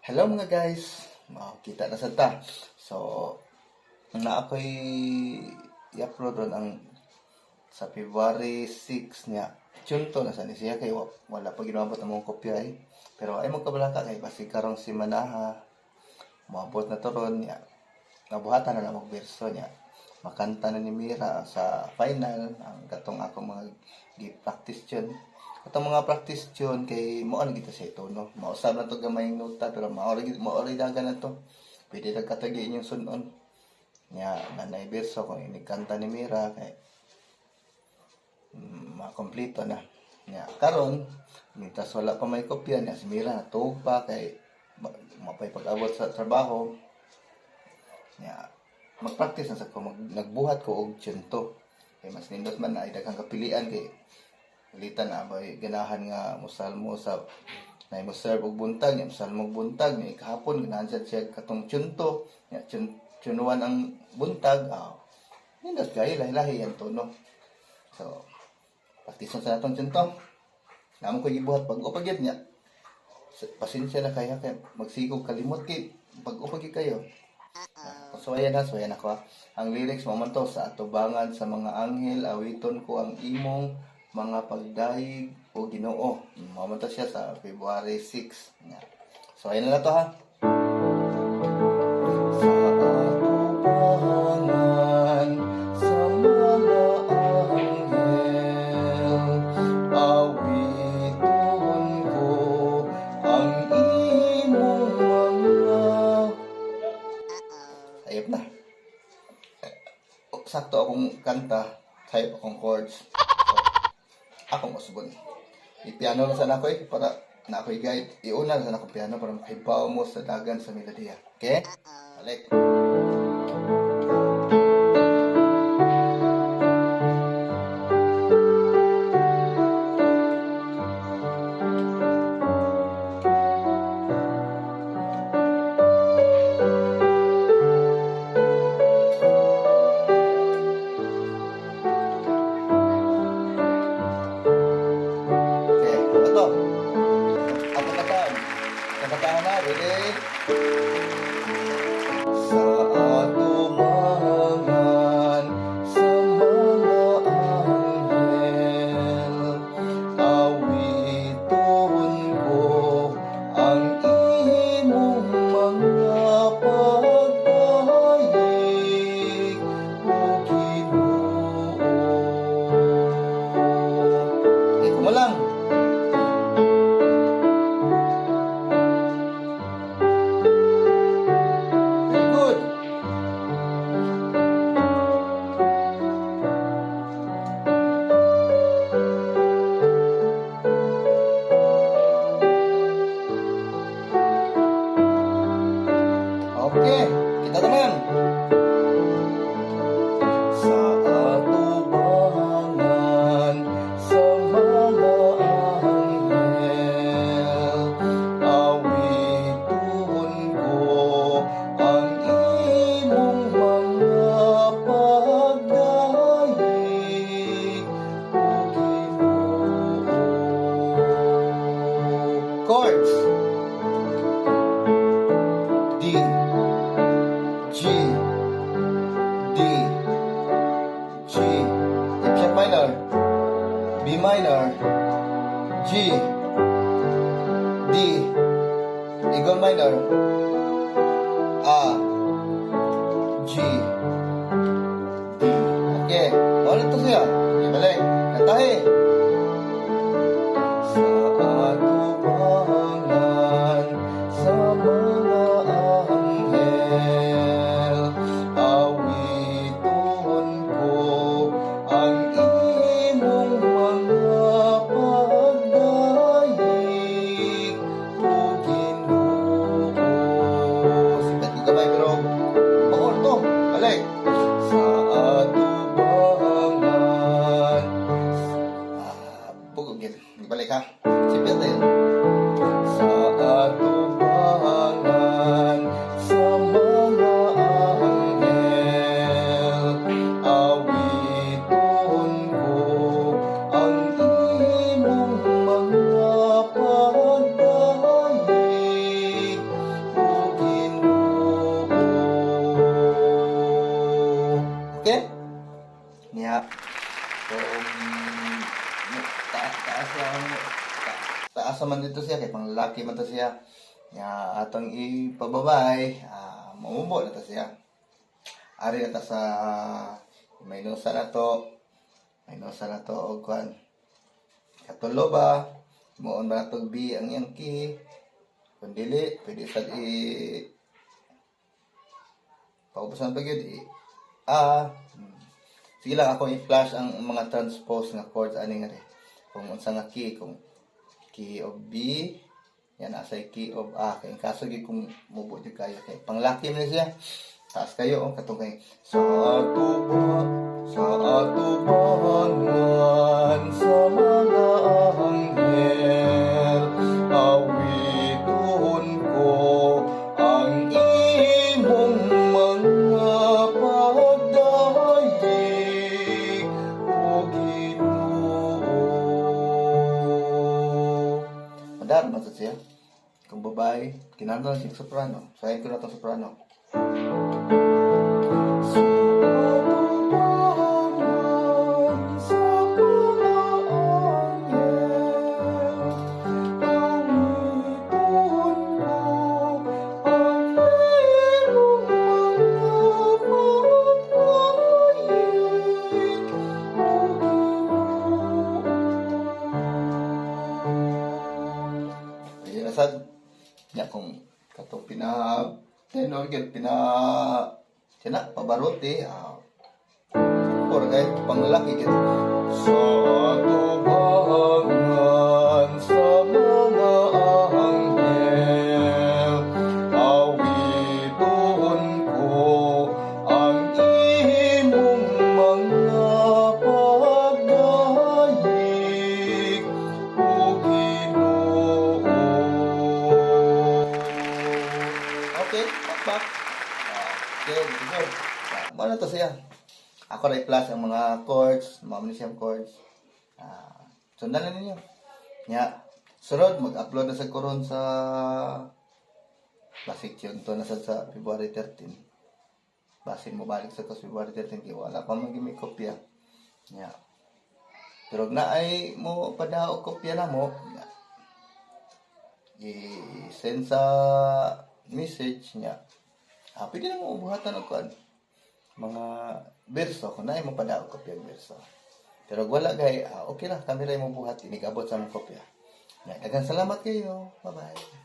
Hello mga guys, kita na sa ta. So, na ako'y i-upload ron ang sa February 6 niya. Chunto na sa ni siya kay wala pa ginabot ang mong kopya eh. Pero ay magkabalaka kay basig karong si Manaha. Moabot na to ron niya. Nabuhatan na namang verso niya. Makanta na ni Mira sa final ang katong ako mga gi-practice yun. Atong mga practice yun kay moan kita sa ito no. Mausab na to gamay nota pero maori dagan na to. Pwede na katagi inyong sunon. Nya nanay verso kung inikanta ni Mira kay makompleto na. Nya karon mintas wala pa may kopya niya si Mira natuog pa kay mapay pag-abot sa trabaho. Nya mag-practice na sa ko nagbuhat ko og tiyento. Kay mas nindot man na ay daghang kapilian kay pilitan na ba ganahan nga musalmo sa na mo serve og buntag nya musalmo og buntag ni kahapon ganahan siya katong tiyento nya tiyunuan ang buntag nindot kay lahi-lahi yan tono. So practice sa natong tiyento namo ko gibuhat pag upagid niya pasensya na kaya kay magsigog kalimot kay pag upagid kayo. So ayan ako. Ang lyrics mo man to sa atubangan sa mga anghel, awiton ko ang imong mga pagdaig o Ginoo. Maman to siya sa February 6. So ayan na to ha. Sa atubangan sa mga anghel, awiton ko ang imong mga ayop na. Sakto akong kanta, type akong chords. So, akong usbon. I-piano na sana ako para na ako'y guide. Iuna na sana akong piano para makahibaw mo sa dagan sa melodiya. Okay? Balik. Nakatahan na, ready? Sa atubangan sa mga anghel, awiton ko ang imong mga pagdaig o Ginoo. Ikaw mo lang. Okay, kita teman. Sa atubangan sa mga anghel, awiton ko ang imong mga pagdaig o Ginoo. Chords D G, D, G, F minor, B minor, G, D, eagle minor, A, G, D. Okay, ulit to siya. Okay, balik. Kantahe. Sa atubangan sa mga anghel, awiton ko ang imong mga pagdaig o Ginoo. Sikat ko gamay pero bawal to. Balik. asa man dito siya kay panglalaki man to siya. Nya atong ipababay, maumbo na to siya. Ari na ta sa may nusa na to. May nusa na to og kwan. Katulo ba? Moon ba natog B ang iyang key? Kung dili, pwede sa paubusan pa gyud sige lang ako i-flash ang mga transpose nga chords ani nga kung unsa nga key, kung key of B, yan asay key of A. Kay kaso gyud kung mubo gyud kayo kay panglaki man siya. Taas kayo katong kay sa atubangan sa mga anghel awiton ko ang imong mga pagdayeg o Ginoo. Madar man sa siya. Kung babae, kinahanglan siya soprano. Sayon ko na itong soprano. Sad nya kung katong tenor gyud pabarote or kahit panglaki gyud sa atubangan sa mga anghel awiton ko ang imong mga pagdayeg o Ginoo. Okay, back. Okay, good. Ano to siya? Ako na i-plus ang mga chords, mga magnesium chords. Sundan na ninyo. Sunod, mag-upload na sa koron sa basic yun. Ito na sa February 13. Basin mo balik sa February 13. Kaya wala pa mag-may kopya. Pero na ay mo padao kopya na mo. I-send sa message niya. Pwede na mo ubuhatan ng kuan. Mga verso. Kung na ay mo padao kopya ng verso. Pero wala gay, okay na. Kami rin mo buhat. Inigabot sa mga kopya. Daghang salamat kayo. Bye-bye.